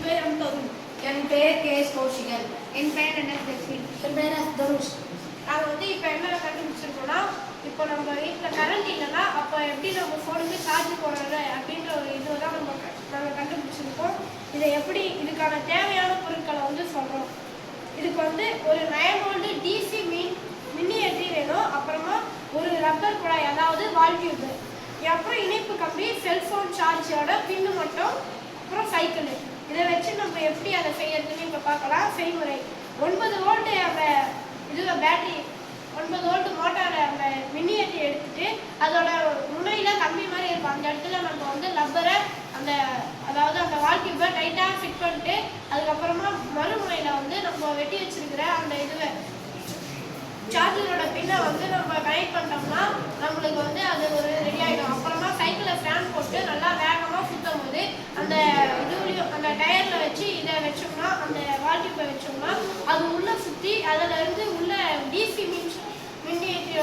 பேர் எம் தருண். என் பேர் கே கௌஷிகன். என் பெயர் என் ஜெஸ்வின். என் பேர் தனுஷ். நாங்கள் இப்போ என்ன கண்டுபிடிச்சிருக்கோம்னா, இப்போ நம்ம வீட்டில் கரண்ட் இல்லைன்னா அப்போ எப்படி நம்ம ஃபோனுக்கு சார்ஜ் போடுறது அப்படின்ற ஒரு இது தான் நாங்கள் கண்டுபிடிச்சிருக்கோம். இதுக்கான தேவையான பொருட்களை சொல்கிறோம். இதுக்கு ஒரு 9 வோல்ட் டிசி மின்னியற்றி வேணும். அப்புறமா ஒரு ரப்பர் குழாய், அதாவது வால் டியூப், அப்புறம் இணைப்பு கம்பி, செல்ஃபோன் சார்ஜோட பின்னு மட்டும், அப்புறம் சைக்கிள். இதை வச்சு நம்ம எப்படி அதை செய்யறதுன்னு இப்போ பார்க்கலாம். செய்முறை: 9 வோல்ட் அந்த பேட்டரி, 9 வோல்ட் மோட்டாரை அந்த மின்னியற்றி எடுத்துட்டு அதோட முனையில கம்பி மாதிரி இருக்கும். அந்த இடத்துல நம்ம லப்பரை அதாவது அந்த வால் டியூப்பை டைட்டாக ஃபிட் பண்ணிட்டு, அதுக்கப்புறமா மறுமுனையில் நம்ம வெட்டி வச்சிருக்கிற அந்த சார்ஜரோட பின்னை நம்ம கனெக்ட் பண்ணிட்டோம்னா நம்மளுக்கு அது ஒரு ரெடி ஆகிடும். அப்புறமா சைக்கிளை ஃபேன் போட்டு நல்லா வேகமாக சுற்றும் போது அந்த அந்த டயரில் வச்சு இதை வச்சோம்னா, அந்த வால் டியூப்பை வச்சோம்னா அது உள்ளே சுற்றி அதிலிருந்து உள்ள டிசி மின்னியற்றி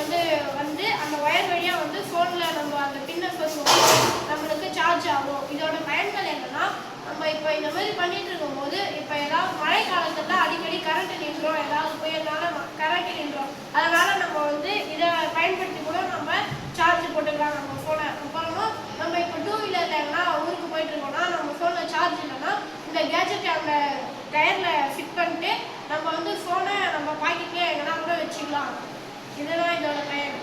அந்த ஒயர் வழியாக ஃபோனில் நம்ம அந்த பின்னை சொல்லுவோம், நம்மளுக்கு சார்ஜ் ஆகும். இதோட பயன்கள் என்னன்னா, நம்ம இப்போ இந்த மாதிரி பண்ணிட்டு இருக்கும்போது இப்போ ஏதாவது மழை காலத்தில் அடிக்கடி கரண்ட் நின்றோம், ஏதாவது புயல்னால கரண்ட் நின்றோம், அதனால நம்ம இதை பயன்படுத்தி கூட நம்ம சார்ஜ் போட்டுக்கலாம் நம்ம ஃபோனை. அப்புறமா நம்ம இப்போ 2 வீலரில் எங்கன்னா ஊருக்கு போயிட்டு இருக்கோம்னா நம்ம ஃபோனில் சார்ஜ் இல்லைன்னா இந்த கேஜெட்டை அந்த டயரில் ஃபிட் பண்ணிட்டு நம்ம ஃபோனை நம்ம பாக்கெட்லேயே எங்கன்னா கூட வச்சுக்கலாம். இதுதான் இதோட பயன்.